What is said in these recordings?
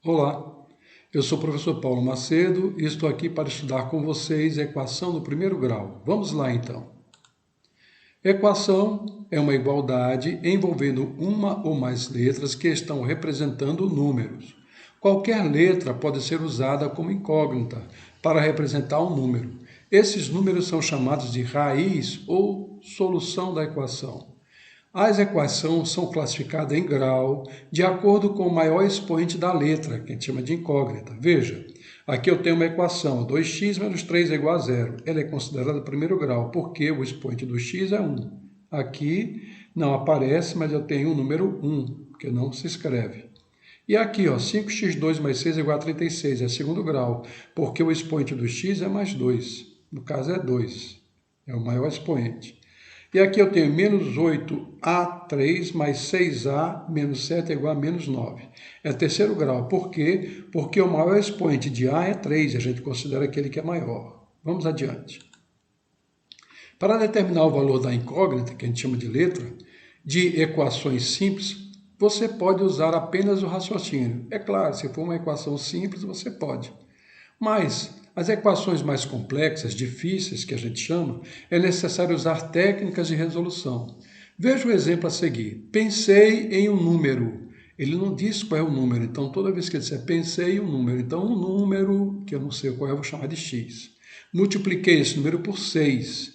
Olá, eu sou o professor Paulo Macedo e estou aqui para estudar com vocês a equação do primeiro grau. Vamos lá então. Equação é uma igualdade envolvendo uma ou mais letras que estão representando números. Qualquer letra pode ser usada como incógnita para representar um número. Esses números são chamados de raiz ou solução da equação. As equações são classificadas em grau de acordo com o maior expoente da letra, que a gente chama de incógnita. Veja, aqui eu tenho uma equação, 2x menos 3 é igual a zero. Ela é considerada primeiro grau, porque o expoente do x é 1. Aqui não aparece, mas eu tenho o número 1, que não se escreve. E aqui, 5x2 mais 6 é igual a 36, é segundo grau, porque o expoente do x é mais 2. No caso é 2, é o maior expoente. E aqui eu tenho menos 8a3 mais 6a menos 7 é igual a menos 9. É terceiro grau. Por quê? Porque o maior expoente de a é 3 e a gente considera aquele que é maior. Vamos adiante. Para determinar o valor da incógnita, que a gente chama de letra, de equações simples, você pode usar apenas o raciocínio. É claro, se for uma equação simples, você pode. Mas as equações mais complexas, difíceis, que a gente chama, é necessário usar técnicas de resolução. Veja o exemplo a seguir. Pensei em um número. Ele não diz qual é o número, então toda vez que ele disser pensei em um número, então um número, que eu não sei qual é, eu vou chamar de x. Multipliquei esse número por 6.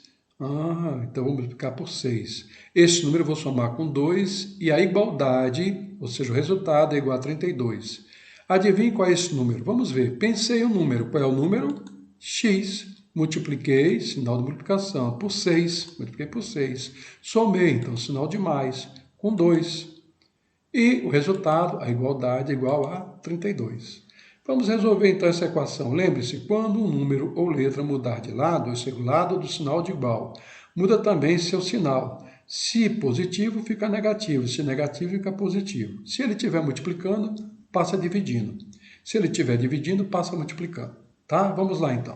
Então vou multiplicar por 6. Esse número eu vou somar com 2 e a igualdade, ou seja, o resultado é igual a 32. Adivinhe qual é esse número? Vamos ver. Pensei um número. Qual é o número? X. Multipliquei, sinal de multiplicação, por 6. Multipliquei por 6. Somei, então, sinal de mais, com 2. E o resultado, a igualdade, é igual a 32. Vamos resolver, então, essa equação. Lembre-se, quando um número ou letra mudar de lado, esse é o lado do sinal de igual. Muda também seu sinal. Se positivo, fica negativo. Se negativo, fica positivo. Se ele estiver multiplicando, passa dividindo. Se ele estiver dividindo, passa multiplicando. Tá? Vamos lá, então.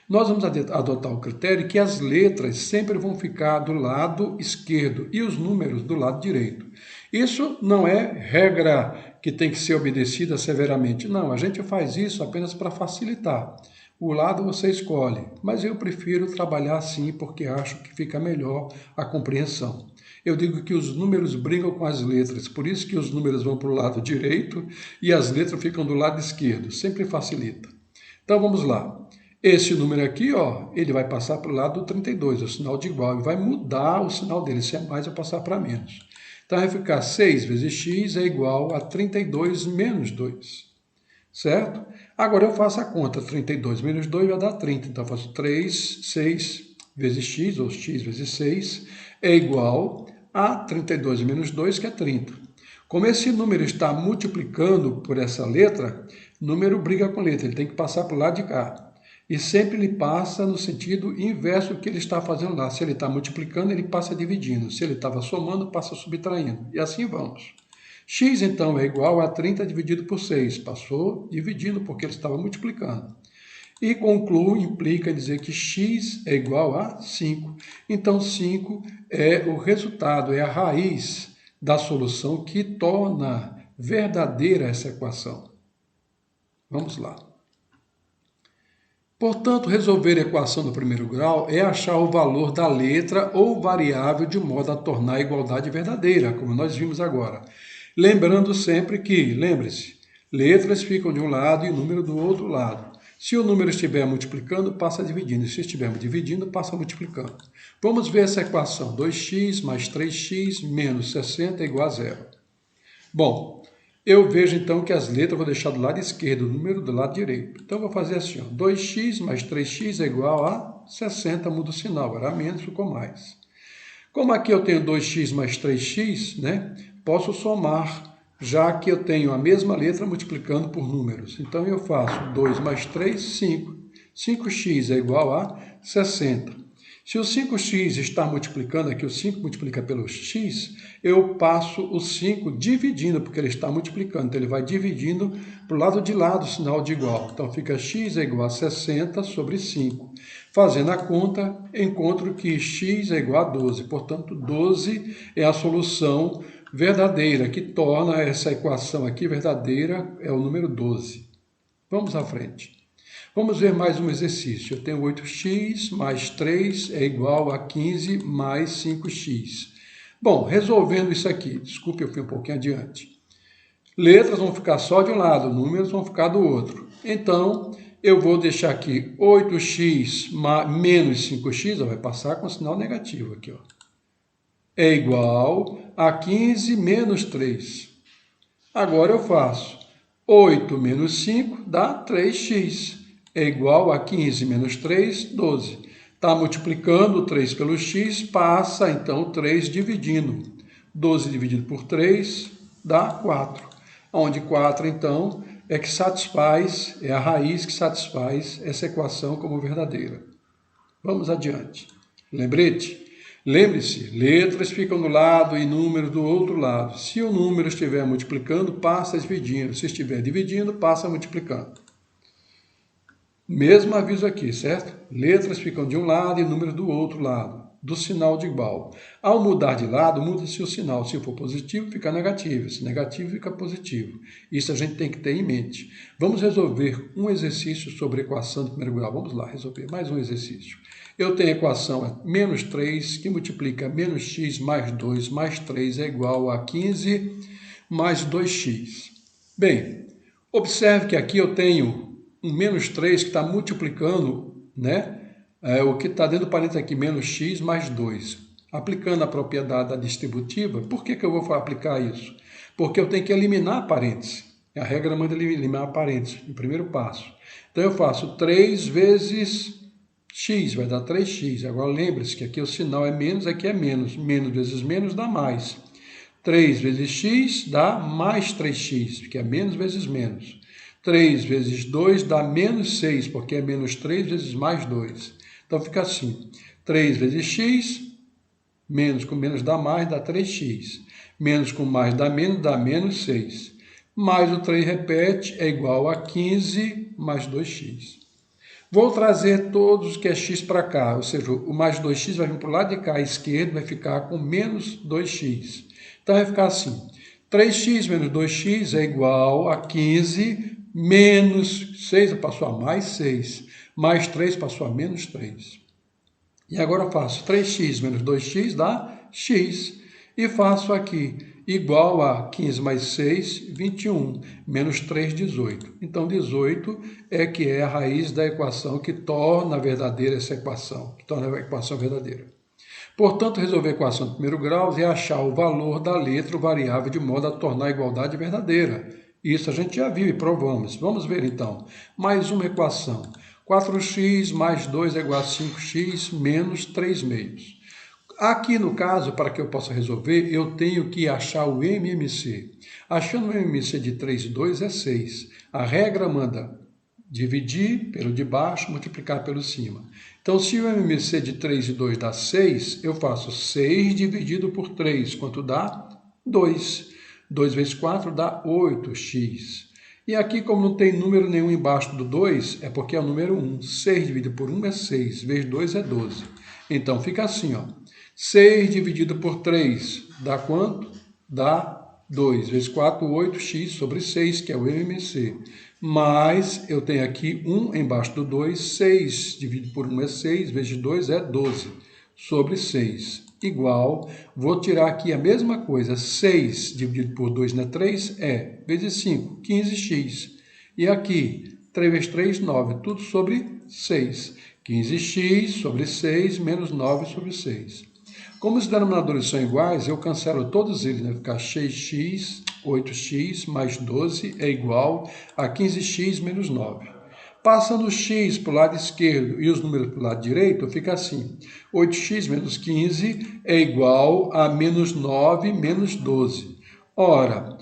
Nós vamos adotar o critério que as letras sempre vão ficar do lado esquerdo e os números do lado direito. Isso não é regra que tem que ser obedecida severamente. Não, a gente faz isso apenas para facilitar. O lado você escolhe, mas eu prefiro trabalhar assim porque acho que fica melhor a compreensão. Eu digo que os números brincam com as letras, por isso que os números vão para o lado direito e as letras ficam do lado esquerdo, sempre facilita. Então vamos lá. Esse número aqui, ele vai passar para o lado do 32, o sinal de igual, e vai mudar o sinal dele, se é mais vai passar para menos. Então vai ficar 6 vezes x é igual a 32 menos 2, certo? Agora eu faço a conta, 32 menos 2 vai dar 30, então eu faço 6 vezes x, ou x vezes 6, é igual a 32 menos 2, que é 30. Como esse número está multiplicando por essa letra, o número briga com letra, ele tem que passar para o lado de cá. E sempre ele passa no sentido inverso do que ele está fazendo lá. Se ele está multiplicando, ele passa dividindo. Se ele estava somando, passa subtraindo. E assim vamos. X, então, é igual a 30 dividido por 6. Passou dividindo porque ele estava multiplicando. E concluo, implica dizer que x é igual a 5. Então, 5 é o resultado, é a raiz da solução que torna verdadeira essa equação. Vamos lá. Portanto, resolver a equação do primeiro grau é achar o valor da letra ou variável de modo a tornar a igualdade verdadeira, como nós vimos agora. Lembrando sempre que, lembre-se, letras ficam de um lado e número do outro lado. Se o número estiver multiplicando, passa dividindo. Se estiver dividindo, passa multiplicando. Vamos ver essa equação. 2x mais 3x menos 60 é igual a zero. Bom, eu vejo então que as letras eu vou deixar do lado esquerdo, o número do lado direito. Então eu vou fazer assim, 2x mais 3x é igual a 60, muda o sinal, era menos, ficou mais. Como aqui eu tenho 2x mais 3x, posso somar, já que eu tenho a mesma letra multiplicando por números. Então eu faço 2 mais 3, 5. 5x é igual a 60. Se o 5x está multiplicando aqui, o 5 multiplica pelo x, eu passo o 5 dividindo, porque ele está multiplicando. Então ele vai dividindo para o lado de lá do sinal de igual. Então fica x é igual a 60 sobre 5. Fazendo a conta, encontro que x é igual a 12. Portanto, 12 é a solução verdadeira, que torna essa equação aqui verdadeira, é o número 12. Vamos à frente. Vamos ver mais um exercício. Eu tenho 8x mais 3 é igual a 15 mais 5x. Bom, resolvendo isso aqui, desculpe, eu fui um pouquinho adiante. Letras vão ficar só de um lado, números vão ficar do outro. Então, eu vou deixar aqui 8x menos 5x, vai passar com sinal negativo aqui, ó. É igual a 15 menos 3. Agora eu faço 8 menos 5 dá 3x. É igual a 15 menos 3, 12. Está multiplicando 3 pelo x, passa então 3 dividindo. 12 dividido por 3 dá 4. Onde 4, então, é que satisfaz, é a raiz que satisfaz essa equação como verdadeira. Vamos adiante. Lembrete? Lembre-se, letras ficam do lado e números do outro lado. Se o número estiver multiplicando, passa dividindo. Se estiver dividindo, passa multiplicando. Mesmo aviso aqui, certo? Letras ficam de um lado e números do outro lado, do sinal de igual. Ao mudar de lado, muda-se o sinal. Se for positivo, fica negativo. Se negativo, fica positivo. Isso a gente tem que ter em mente. Vamos resolver um exercício sobre a equação de primeiro grau. Vamos lá resolver mais um exercício. Eu tenho a equação menos 3, que multiplica menos x mais 2 mais 3 é igual a 15 mais 2x. Bem, observe que aqui eu tenho um menos 3 que está multiplicando, né? O que está dentro do parênteses aqui, menos x mais 2. Aplicando a propriedade da distributiva, por que eu vou aplicar isso? Porque eu tenho que eliminar a parêntese. A regra manda eliminar a parêntese, no primeiro passo. Então eu faço 3 vezes x, vai dar 3x. Agora lembre-se que aqui o sinal é menos, aqui é menos. Menos vezes menos dá mais. 3 vezes x dá mais 3x, porque é menos vezes menos. 3 vezes 2 dá menos 6, porque é menos 3 vezes mais 2. Então fica assim, 3 vezes x, menos com menos dá mais, dá 3x. Menos com mais dá menos 6. Mais o 3 repete, é igual a 15 mais 2x. Vou trazer todos que é x para cá, ou seja, o mais 2x vai vir para o lado de cá, à esquerda, vai ficar com menos 2x. Então vai ficar assim, 3x menos 2x é igual a 15 menos 6 passou a mais 6, mais 3 passou a menos 3. E agora eu faço 3x menos 2x dá x. E faço aqui igual a 15 mais 6, 21, menos 3, 18. Então 18 é que é a raiz da equação que torna verdadeira essa equação, que torna a equação verdadeira. Portanto, resolver a equação de primeiro grau é achar o valor da letra ou variável de modo a tornar a igualdade verdadeira. Isso a gente já viu e provamos. Vamos ver então. Mais uma equação. 4x mais 2 é igual a 5x menos 3 meios. Aqui no caso, para que eu possa resolver, eu tenho que achar o MMC. Achando o MMC de 3 e 2 é 6. A regra manda dividir pelo de baixo, multiplicar pelo cima. Então, se o MMC de 3 e 2 dá 6, eu faço 6 dividido por 3, quanto dá? 2. 2 vezes 4 dá 8x. E aqui, como não tem número nenhum embaixo do 2, é porque é o número 1. 6 dividido por 1 é 6, vezes 2 é 12. Então, fica assim, ó. 6 dividido por 3 dá quanto? Dá 2 vezes 4, 8x sobre 6, que é o MMC. Mas eu tenho aqui 1 embaixo do 2, 6 dividido por 1 é 6, vezes 2 é 12, sobre 6. Igual, vou tirar aqui a mesma coisa, 6 dividido por 2 não é 3, é, vezes 5, 15x. E aqui, 3 vezes 3, 9, tudo sobre 6. 15x sobre 6 menos 9 sobre 6. Como os denominadores são iguais, eu cancelo todos eles, né? Vai ficar 6x, 8x mais 12 é igual a 15x menos 9. Passando o x para o lado esquerdo e os números para o lado direito, fica assim. 8x menos 15 é igual a menos 9 menos 12. Ora,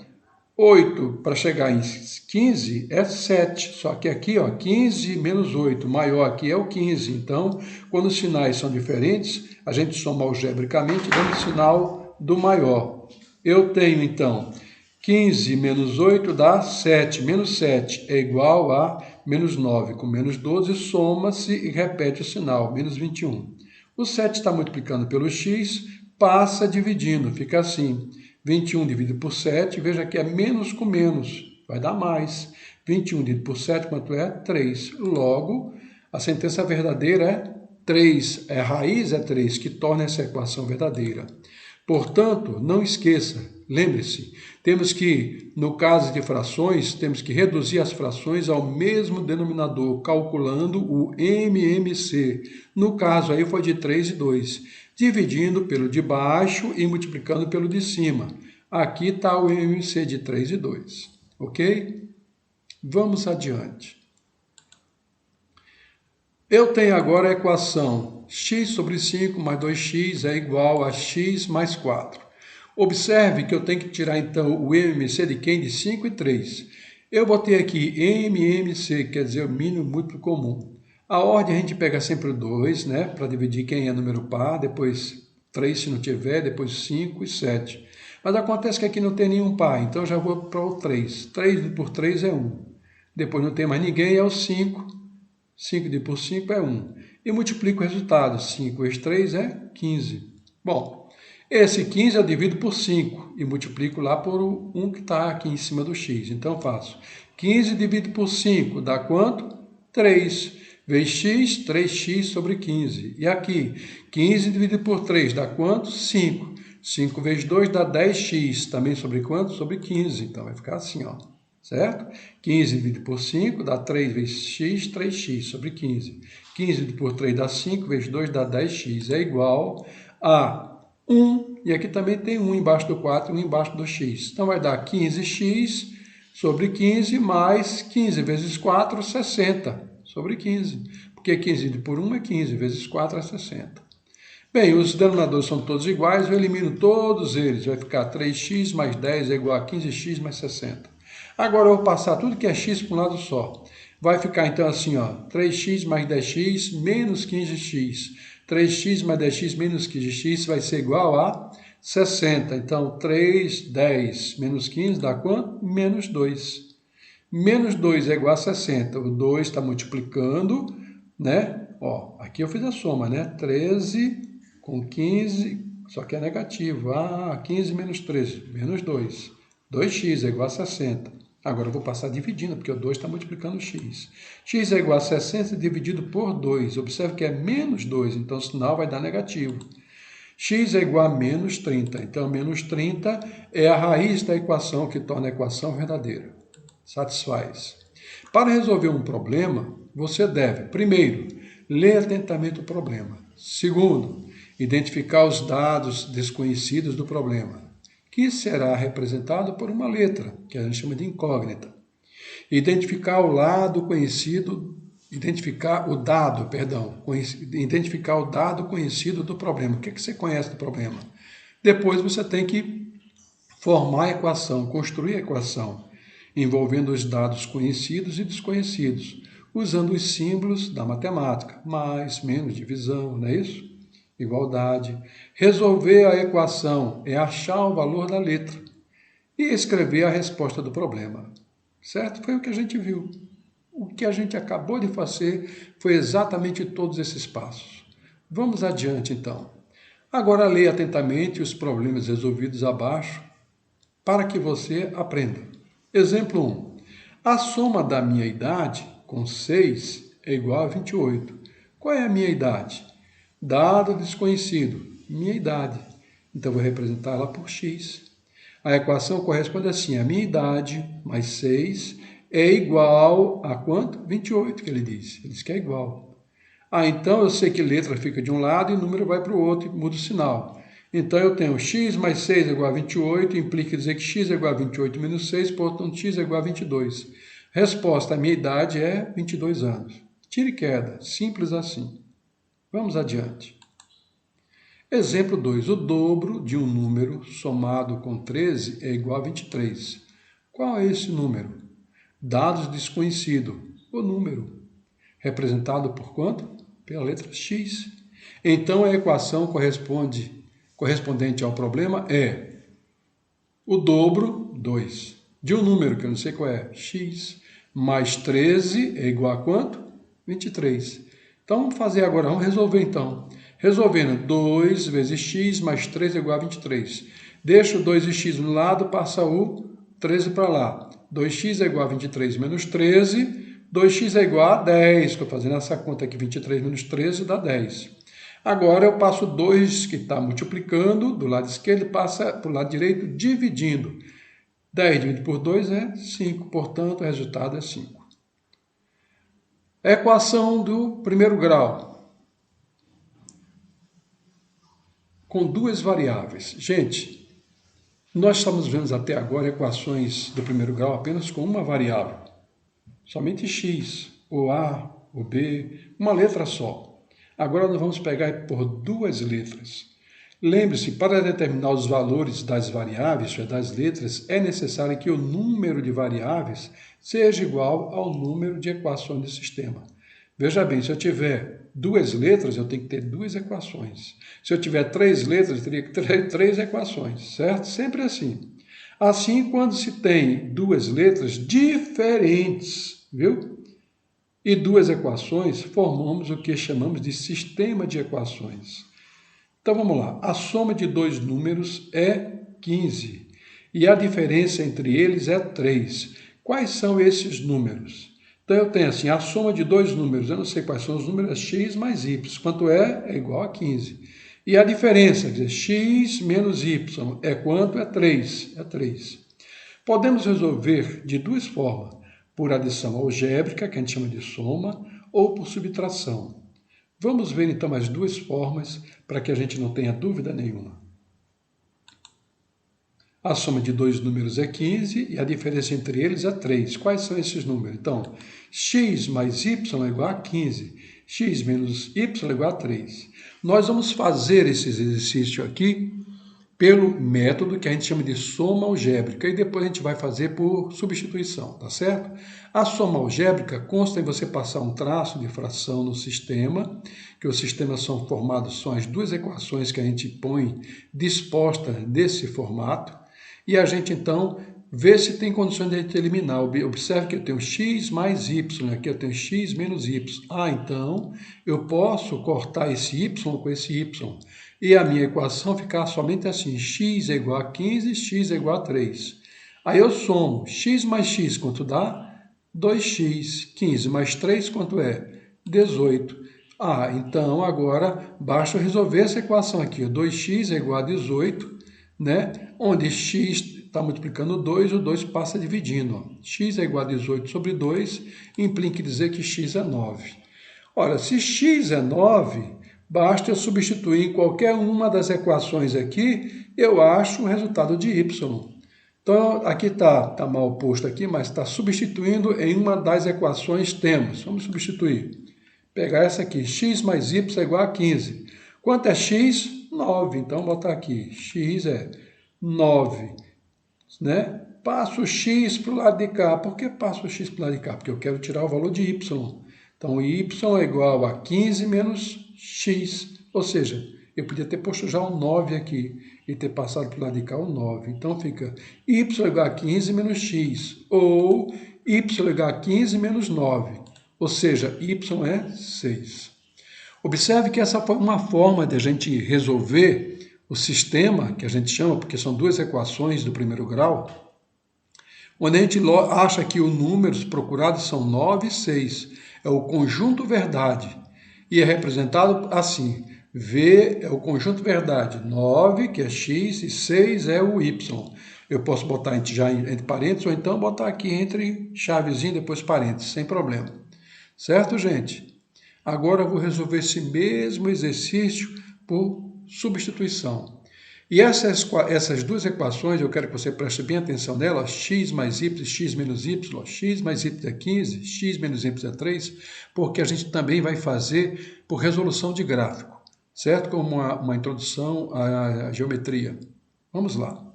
8 para chegar em 15 é 7, só que aqui, ó, 15 menos 8, maior aqui é o 15. Então, quando os sinais são diferentes, a gente soma algebricamente dando o sinal do maior. Eu tenho, então, 15 menos 8 dá 7, menos 7 é igual a menos 9, com menos 12, soma-se e repete o sinal, menos 21. O 7 está multiplicando pelo x, passa dividindo, fica assim. 21 dividido por 7, veja que é menos com menos, vai dar mais. 21 dividido por 7, quanto é? 3. Logo, a sentença verdadeira é 3, a raiz é 3, que torna essa equação verdadeira. Portanto, não esqueça, lembre-se, temos que, no caso de frações, temos que reduzir as frações ao mesmo denominador, calculando o MMC. No caso aí foi de 3 e 2, dividindo pelo de baixo e multiplicando pelo de cima. Aqui está o MMC de 3 e 2, ok? Vamos adiante. Eu tenho agora a equação x sobre 5 mais 2x é igual a x mais 4. Observe que eu tenho que tirar, então, o MMC de quem? De 5 e 3. Eu botei aqui MMC, quer dizer, o mínimo múltiplo comum. A ordem a gente pega sempre o 2, né, para dividir quem é número par, depois 3 se não tiver, depois 5 e 7. Mas acontece que aqui não tem nenhum par, então eu já vou para o 3. 3 por 3 é 1. Depois não tem mais ninguém, é o 5. 5 dividido por 5 é 1. E multiplico o resultado. 5 vezes 3 é 15. Bom, esse 15 eu divido por 5 e multiplico lá por 1 que está aqui em cima do x. Então, eu faço 15 dividido por 5 dá quanto? 3. Vezes x, 3x sobre 15. E aqui, 15 dividido por 3 dá quanto? 5. 5 vezes 2 dá 10x. Também sobre quanto? Sobre 15. Então, vai ficar assim, ó. Certo? 15 dividido por 5 dá 3 vezes x, 3x sobre 15. 15 dividido por 3 dá 5, vezes 2 dá 10x. É igual a 1, e aqui também tem 1 embaixo do 4 e 1 embaixo do x. Então, vai dar 15x sobre 15 mais 15 vezes 4, 60 sobre 15. Porque 15 dividido por 1 é 15, vezes 4 é 60. Bem, os denominadores são todos iguais, eu elimino todos eles. Vai ficar 3x mais 10 é igual a 15x mais 60. Agora eu vou passar tudo que é x para um lado só. Vai ficar então assim, ó, 3x mais 10x menos 15x. 3x mais 10x menos 15x vai ser igual a 60. Então, 3, 10 menos 15 dá quanto? Menos 2. Menos 2 é igual a 60. O 2 está multiplicando, né? Ó, aqui eu fiz a soma, né? 13 com 15, só que é negativo. 15 menos 13, menos 2. 2x é igual a 60. Agora eu vou passar dividindo, porque o 2 está multiplicando o x. X é igual a 60 dividido por 2. Observe que é menos 2, então o sinal vai dar negativo. X é igual a menos 30. Então, menos 30 é a raiz da equação que torna a equação verdadeira. Satisfaz. Para resolver um problema, você deve, primeiro, ler atentamente o problema. Segundo, identificar os dados desconhecidos do problema, que será representado por uma letra, que a gente chama de incógnita. Identificar o dado conhecido do problema. O que você conhece do problema? Depois você tem que formar a equação, construir a equação, envolvendo os dados conhecidos e desconhecidos, usando os símbolos da matemática, mais, menos, divisão, não é isso? Igualdade. Resolver a equação é achar o valor da letra e escrever a resposta do problema. Certo? Foi o que a gente viu. O que a gente acabou de fazer foi exatamente todos esses passos. Vamos adiante, então. Agora leia atentamente os problemas resolvidos abaixo para que você aprenda. Exemplo 1. A soma da minha idade com 6 é igual a 28. Qual é a minha idade? Dado desconhecido, minha idade. Então, vou representá-la por x. A equação corresponde assim, a minha idade mais 6 é igual a quanto? 28, que ele diz. Ele diz que é igual. Então eu sei que letra fica de um lado e número vai para o outro e muda o sinal. Então eu tenho x mais 6 é igual a 28, implica dizer que x é igual a 28 menos 6, portanto x é igual a 22. Resposta, a minha idade é 22 anos. Tira e queda, simples assim. Vamos adiante. Exemplo 2. O dobro de um número somado com 13 é igual a 23. Qual é esse número? Dados desconhecido. O número. Representado por quanto? Pela letra x. Então, a equação correspondente ao problema é o dobro, 2, de um número, que eu não sei qual é, x, mais 13 é igual a quanto? 23. Então, vamos fazer agora, vamos resolver então. Resolvendo, 2 vezes x mais 3 é igual a 23. Deixa o 2 e x no lado, passa o 13 para lá. 2x é igual a 23 menos 13. 2x é igual a 10. Estou fazendo essa conta aqui, 23 menos 13 dá 10. Agora eu passo 2, que está multiplicando, do lado esquerdo, passa para o lado direito, dividindo. 10 dividido por 2 é 5, portanto, o resultado é 5. Equação do primeiro grau, com duas variáveis. Gente, nós estamos vendo até agora equações do primeiro grau apenas com uma variável. Somente x, ou a, ou b, uma letra só. Agora nós vamos pegar por duas letras. Lembre-se, para determinar os valores das variáveis, das letras, é necessário que o número de variáveis seja igual ao número de equações do sistema. Veja bem, se eu tiver duas letras, eu tenho que ter duas equações. Se eu tiver três letras, eu teria que ter três equações, certo? Sempre assim. Assim, quando se tem duas letras diferentes, viu? E duas equações, formamos o que chamamos de sistema de equações. Então vamos lá, a soma de dois números é 15 e a diferença entre eles é 3. Quais são esses números? Então eu tenho assim, a soma de dois números, eu não sei quais são os números, é x mais y. Quanto é? É igual a 15. E a diferença, quer dizer, x menos y, é quanto? É 3. É 3. Podemos resolver de duas formas, por adição algébrica, que a gente chama de soma, ou por subtração. Vamos ver então as duas formas para que a gente não tenha dúvida nenhuma. A soma de dois números é 15 e a diferença entre eles é 3. Quais são esses números? Então, x mais y é igual a 15. X menos y é igual a 3. Nós vamos fazer esse exercício aqui pelo método que a gente chama de soma algébrica e depois a gente vai fazer por substituição, tá certo? A soma algébrica consta em você passar um traço de fração no sistema, que os sistemas são formados, são as duas equações que a gente põe dispostas desse formato, e a gente então vê se tem condições de a gente eliminar. Observe que eu tenho x mais y, aqui eu tenho x menos y. Então eu posso cortar esse y com esse y. E a minha equação ficar somente assim, x é igual a 15, x é igual a 3. Aí eu somo, x mais x, quanto dá? 2x. 15 mais 3, quanto é? 18. Então agora basta resolver essa equação aqui. 2x é igual a 18, né? Onde x está multiplicando 2, o 2 passa dividindo. X é igual a 18 sobre 2, implica dizer que x é 9. Ora, se x é 9... basta eu substituir em qualquer uma das equações aqui, eu acho o resultado de y. Então, aqui está mal posto aqui, mas está substituindo em uma das equações temos. Vamos substituir. Pegar essa aqui, x mais y é igual a 15. Quanto é x? 9. Então, botar aqui, x é 9. Né? Passo o x para o lado de cá. Por que passo o x para o lado de cá? Porque eu quero tirar o valor de y. Então, y é igual a 15 menos x, ou seja, eu podia ter posto já um 9 aqui e ter passado para o lado de cá o 9. Então fica y é igual a 15 menos x, ou y é igual a 15 menos 9, ou seja, y é 6. Observe que essa foi uma forma de a gente resolver o sistema, que a gente chama, porque são duas equações do primeiro grau, onde a gente acha que os números procurados são 9 e 6, é o conjunto verdade. E é representado assim, V é o conjunto verdade, 9, que é x, e 6 é o y. Eu posso botar entre parênteses, ou então botar aqui entre chavezinho, depois parênteses, sem problema. Certo, gente? Agora eu vou resolver esse mesmo exercício por substituição. E essas duas equações, eu quero que você preste bem atenção nelas, x mais y, x menos y, x mais y é 15, x menos y é 3, porque a gente também vai fazer por resolução de gráfico, certo? Como uma introdução à geometria. Vamos lá.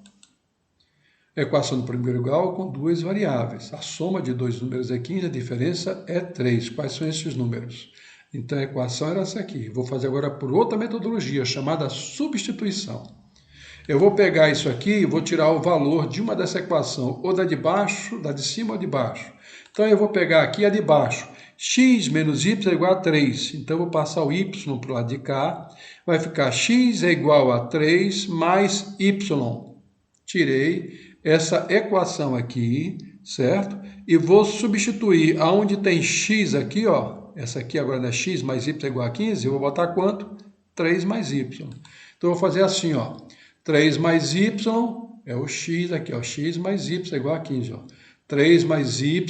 Equação do primeiro grau com duas variáveis. A soma de dois números é 15, a diferença é 3. Quais são esses números? Então a equação era essa aqui. Vou fazer agora por outra metodologia, chamada substituição. Eu vou pegar isso aqui e vou tirar o valor de uma dessa equação, ou da de baixo, da de cima ou de baixo. Então eu vou pegar aqui a de baixo. X menos y é igual a 3. Então eu vou passar o y para o lado de cá. Vai ficar x é igual a 3 mais y. tirei essa equação aqui, certo? E vou substituir aonde tem x aqui, ó, essa aqui agora é x mais y é igual a 15, eu vou botar quanto? 3 mais y. Então, eu vou fazer assim, ó, 3 mais y é o x aqui, ó, x mais y é igual a 15, ó. 3 mais y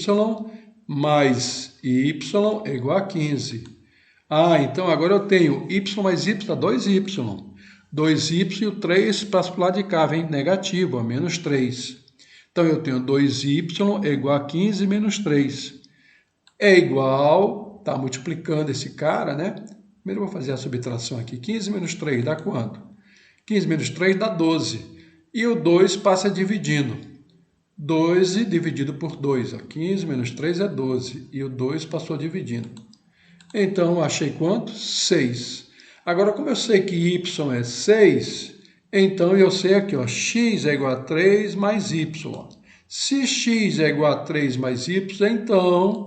é igual a 15. Ah, então agora eu tenho y mais y dá 2y. 2y e o 3 passa para o lado de cá, vem negativo, ó, menos 3. Então, eu tenho 2y é igual a 15 menos 3. É igual, está multiplicando esse cara, né? Primeiro eu vou fazer a subtração aqui. 15 menos 3 dá quanto? 15 menos 3 dá 12. E o 2 passa dividindo. 12 dividido por 2. Ó. 15 menos 3 é 12. E o 2 passou dividindo. Então, achei quanto? 6. Agora, como eu sei que y é 6, então eu sei aqui, ó, x é igual a 3 mais y. Se x é igual a 3 mais y, então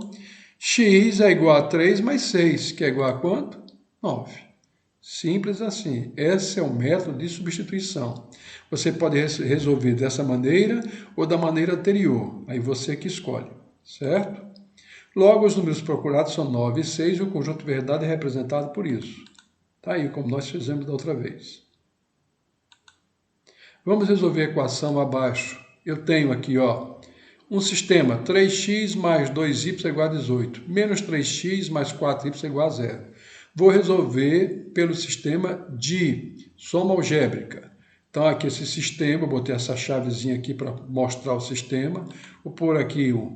x é igual a 3 mais 6, que é igual a quanto? 9. Simples assim. Esse é o método de substituição. Você pode resolver dessa maneira ou da maneira anterior. Aí você que escolhe, certo? Logo, os números procurados são 9 e 6 e o conjunto verdade é representado por isso. Tá aí, como nós fizemos da outra vez. Vamos resolver a equação abaixo. Eu tenho aqui, ó, um sistema 3x mais 2y é igual a 18, menos 3x mais 4y é igual a 0. Vou resolver pelo sistema de soma algébrica. Então, aqui esse sistema, eu botei essa chavezinha aqui para mostrar o sistema. Vou pôr aqui um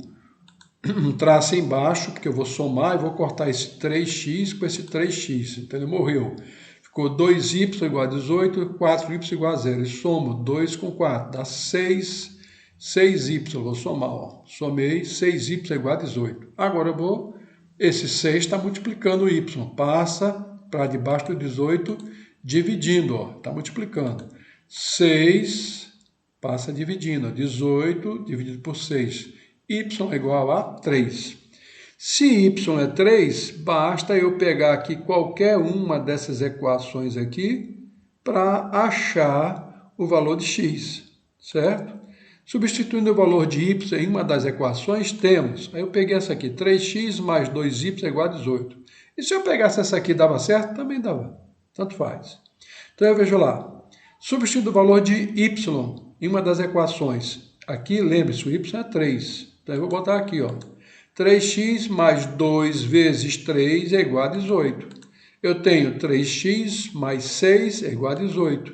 traço embaixo, porque eu vou somar e vou cortar esse 3x com esse 3x. Então, ele morreu. Ficou 2y igual a 18 e 4y igual a 0. E somo 2 com 4, dá 6y. Vou somar, ó. Somei, 6y é igual a 18. Agora eu vou, esse 6 está multiplicando o y. Passa para debaixo do 18, dividindo, ó. Está multiplicando. 6 passa dividindo, ó. 18 dividido por 6. Y é igual a 3. Se y é 3, basta eu pegar aqui qualquer uma dessas equações aqui para achar o valor de x, certo? Substituindo o valor de y em uma das equações, temos, aí eu peguei essa aqui, 3x mais 2y é igual a 18. E se eu pegasse essa aqui, dava certo? Também dava, tanto faz. Então eu vejo lá, substituindo o valor de y em uma das equações, aqui lembre-se, o y é 3, então eu vou botar aqui, ó. 3x mais 2 vezes 3 é igual a 18. Eu tenho 3x mais 6 é igual a 18.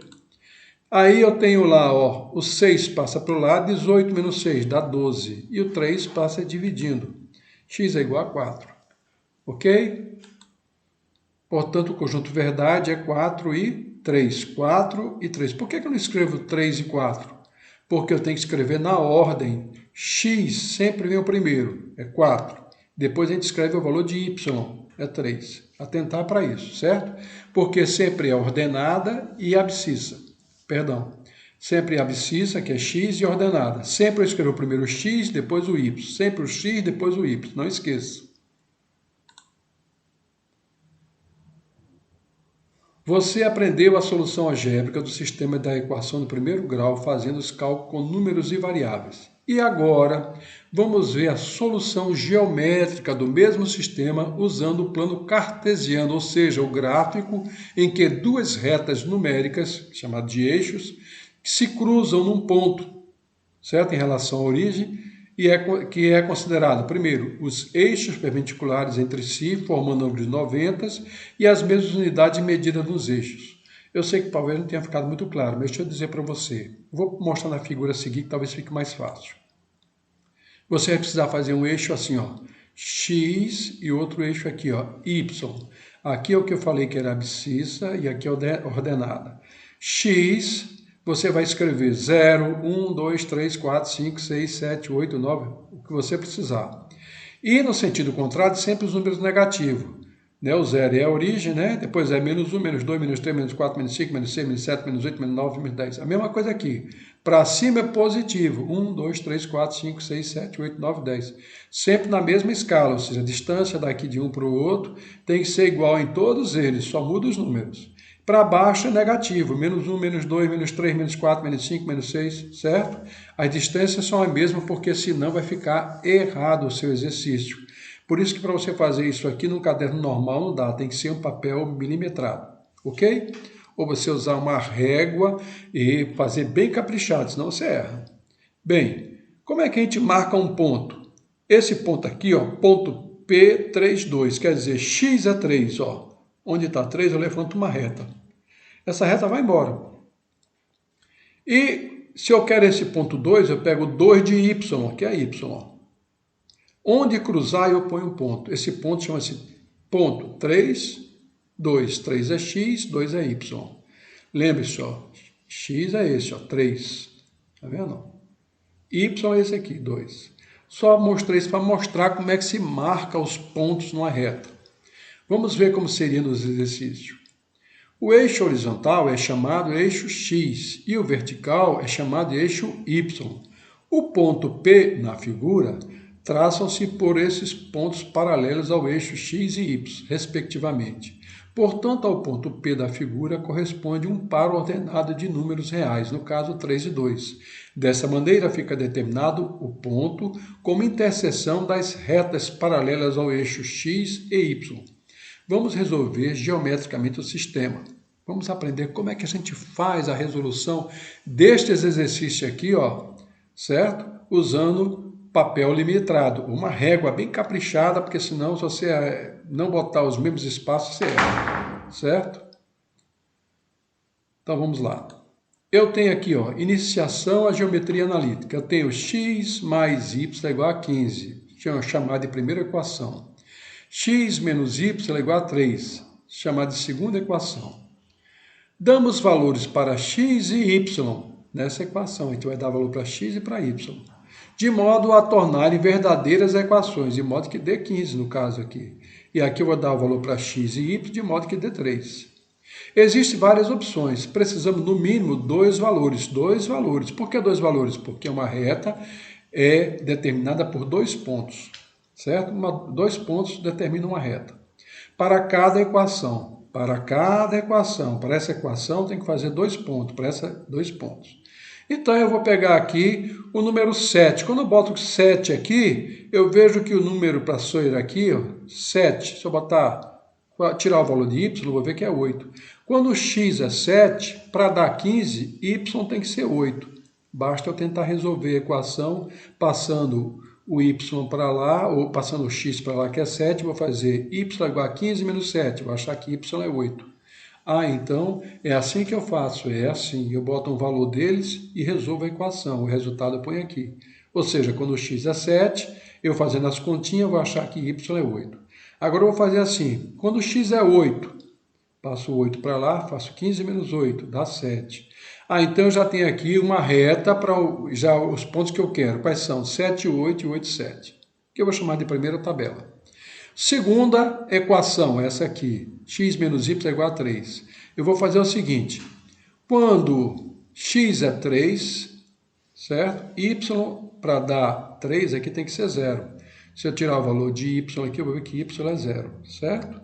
Aí eu tenho lá, ó, o 6 passa para o lado, 18 menos 6 dá 12. E o 3 passa dividindo. X é igual a 4. Ok? Portanto, o conjunto verdade é 4 e 3. 4 e 3. Por que eu não escrevo 3 e 4? Porque eu tenho que escrever na ordem. X sempre vem o primeiro, é 4. Depois a gente escreve o valor de y, é 3. Atentar para isso, certo? Porque sempre é ordenada e abscissa. Perdão. Sempre é abscissa, que é x, e ordenada. Sempre eu escrevo primeiro o x, depois o y. Sempre o x, depois o y. Não esqueça. Você aprendeu a solução algébrica do sistema da equação do primeiro grau fazendo os cálculos com números e variáveis. E agora, vamos ver a solução geométrica do mesmo sistema usando o plano cartesiano, ou seja, o gráfico em que duas retas numéricas, chamadas de eixos, se cruzam num ponto, certo? Em relação à origem, que é considerado, primeiro, os eixos perpendiculares entre si, formando ângulos 90 e as mesmas unidades de medida dos eixos. Eu sei que talvez não tenha ficado muito claro, mas deixa eu dizer para você. Vou mostrar na figura seguinte, que talvez fique mais fácil. Você vai precisar fazer um eixo assim, ó, x e outro eixo aqui, ó, y. Aqui é o que eu falei que era abscissa e aqui é ordenada. X, você vai escrever 0, 1, 2, 3, 4, 5, 6, 7, 8, 9, o que você precisar. E no sentido contrário, sempre os números negativos. Né? O 0 é a origem, né? Depois é menos 1, menos 2, menos 3, menos 4, menos 5, menos 6, menos 7, menos 8, menos 9, menos 10. A mesma coisa aqui. Para cima é positivo. 1, 2, 3, 4, 5, 6, 7, 8, 9, 10. Sempre na mesma escala, ou seja, a distância daqui de um para o outro tem que ser igual em todos eles, só muda os números. Para baixo é negativo, menos 1, menos 2, menos 3, menos 4, menos 5, menos 6, certo? As distâncias são as mesmas, porque senão vai ficar errado o seu exercício. Por isso que para você fazer isso aqui no caderno normal não dá, tem que ser um papel milimetrado, ok? Ou você usar uma régua e fazer bem caprichado, senão você erra. Bem, como é que a gente marca um ponto? Esse ponto aqui, ó, ponto P32, quer dizer, x é 3, ó. Onde está 3, eu levanto uma reta. Essa reta vai embora. E se eu quero esse ponto 2, eu pego 2 de y, que é y. Onde cruzar, eu ponho um ponto. Esse ponto chama-se ponto 3, 2. 3 é x, 2 é y. Lembre-se, ó, x é esse, ó, 3. Tá vendo? Y é esse aqui, 2. Só mostrei isso para mostrar como é que se marca os pontos numa reta. Vamos ver como seria nos exercícios. O eixo horizontal é chamado eixo X e o vertical é chamado eixo Y. O ponto P na figura traçam-se por esses pontos paralelos ao eixo X e Y, respectivamente. Portanto, ao ponto P da figura corresponde um par ordenado de números reais, no caso 3 e 2. Dessa maneira, fica determinado o ponto como interseção das retas paralelas ao eixo X e Y. Vamos resolver geometricamente o sistema. Vamos aprender como é que a gente faz a resolução destes exercícios aqui, ó, certo? Usando papel limetrado, uma régua bem caprichada, porque senão, se você não botar os mesmos espaços, você erra, certo? Então, vamos lá. Eu tenho aqui, ó, iniciação à geometria analítica. Eu tenho x mais y igual a 15, chamada de primeira equação. X menos y é igual a 3, chamada de segunda equação. Damos valores para x e y nessa equação. A gente vai dar valor para x e para y, de modo a tornarem verdadeiras equações, de modo que dê 15 no caso aqui. E aqui eu vou dar o valor para x e y, de modo que dê 3. Existem várias opções. Precisamos, no mínimo, dois valores. Por que dois valores? Porque uma reta é determinada por 2 pontos. Certo? 2 pontos determinam uma reta. Para cada equação, para essa equação tem que fazer 2 pontos, para essa 2 pontos. Então eu vou pegar aqui o número 7. Quando eu boto 7 aqui, eu vejo que o número para sair aqui, ó, 7, se eu tirar o valor de y, eu vou ver que é 8. Quando o x é 7, para dar 15, y tem que ser 8. Basta eu tentar resolver a equação passando o y para lá, ou passando o x para lá, que é 7, vou fazer y igual a 15 menos 7, vou achar que y é 8. Ah, então é assim que eu faço, é assim, eu boto um valor deles e resolvo a equação, o resultado eu ponho aqui. Ou seja, quando o x é 7, eu fazendo as continhas, vou achar que y é 8. Agora eu vou fazer assim, quando o x é 8, passo o 8 para lá, faço 15 menos 8, dá 7. Ah, então eu já tenho aqui uma reta para já os pontos que eu quero. Quais são? 7, 8 e 8, 7. Que eu vou chamar de primeira tabela. Segunda equação, essa aqui. X menos y é igual a 3. Eu vou fazer o seguinte. Quando x é 3, certo? Y para dar 3 aqui tem que ser 0. Se eu tirar o valor de y aqui, eu vou ver que y é 0, certo?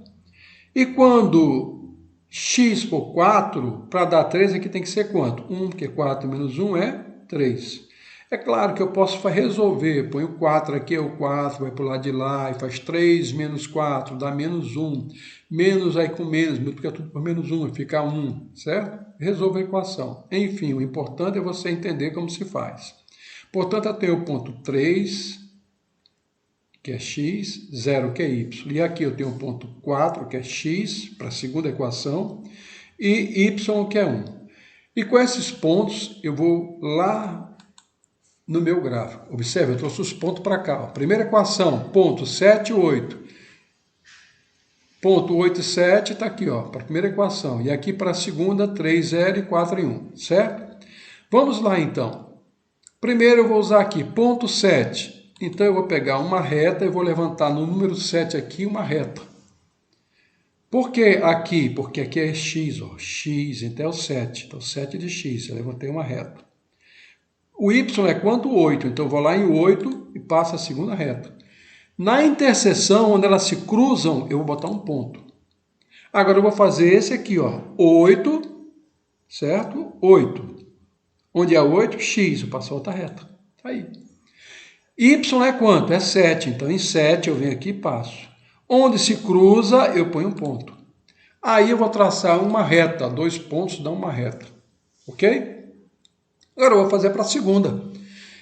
E quando x for 4, para dar 3 aqui tem que ser quanto? 1, porque 4 menos 1 é 3. É claro que eu posso resolver, põe o 4 aqui, o 4 vai para o lado de lá, e faz 3 menos 4, dá menos 1. Menos aí com menos, multiplica tudo por menos 1, fica 1, certo? Resolva a equação. Enfim, o importante é você entender como se faz. Portanto, eu tenho o ponto 3, que é x, 0, que é y. E aqui eu tenho o ponto 4, que é x, para a segunda equação, e y, que é 1. E com esses pontos, eu vou lá no meu gráfico. Observe, eu trouxe os pontos para cá. Ó. Primeira equação, ponto 7, 8. Ponto 8 e 7 está aqui, ó, para a primeira equação. E aqui para a segunda, 3, 0 e 4 e 1, certo? Vamos lá, então. Primeiro eu vou usar aqui, ponto 7. Então eu vou pegar uma reta e vou levantar no número 7 aqui uma reta. Por que aqui? Porque aqui é x, ó, x, então é o 7. Então 7 de x, eu levantei uma reta. O y é quanto? 8. Então eu vou lá em 8 e passo a segunda reta. Na interseção, onde elas se cruzam, eu vou botar um ponto. Agora eu vou fazer esse aqui, ó, 8, certo? 8. Onde é 8? X, eu passo a outra reta. Tá aí. Y é quanto? É 7. Então, em 7 eu venho aqui e passo. Onde se cruza, eu ponho um ponto. Aí eu vou traçar uma reta. 2 pontos dão uma reta. Ok? Agora eu vou fazer para a segunda.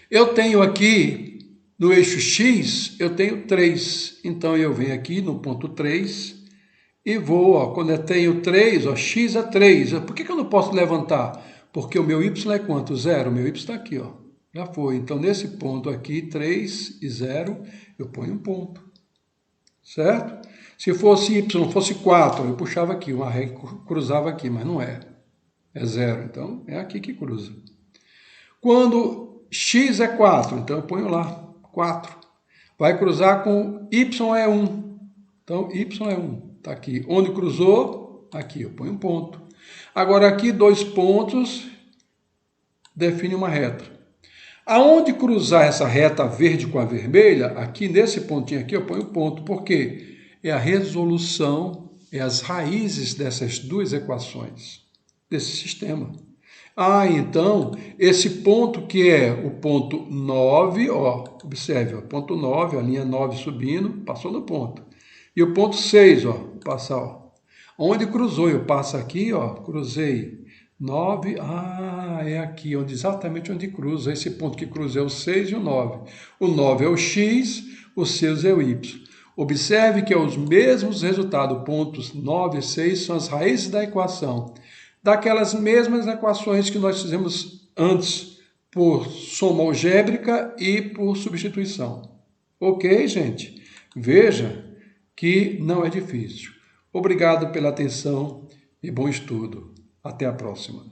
Eu tenho aqui, no eixo X, eu tenho 3. Então, eu venho aqui no ponto 3 e vou, ó, quando eu tenho 3, ó, X é 3. Por que eu não posso levantar? Porque o meu Y é quanto? 0. O meu Y está aqui, ó. Já foi. Então, nesse ponto aqui, 3 e 0, eu ponho um ponto. Certo? Se fosse Y, fosse 4, eu puxava aqui, uma ré cruzava aqui, mas não é. É 0. Então, é aqui que cruza. Quando X é 4, então eu ponho lá, 4. Vai cruzar com Y é 1. Então, Y é 1. Está aqui. Onde cruzou? Aqui, eu ponho um ponto. Agora, aqui, 2 pontos, define uma reta. Aonde cruzar essa reta verde com a vermelha, aqui nesse pontinho aqui, eu ponho ponto. Por quê? É a resolução, é as raízes dessas duas equações, desse sistema. Ah, então, esse ponto que é o ponto 9, ó, observe, ó, ponto 9, a linha 9 subindo, passou no ponto. E o ponto 6, ó, vou passar, ó. Onde cruzou, eu passo aqui, ó, cruzei. 9, é aqui, exatamente onde cruza. Esse ponto que cruza é o 6 e o 9. O 9 é o X, o 6 é o Y. Observe que é os mesmos resultados, pontos 9 e 6 são as raízes da equação. Daquelas mesmas equações que nós fizemos antes, por soma algébrica e por substituição. Ok, gente? Veja que não é difícil. Obrigado pela atenção e bom estudo. Até a próxima.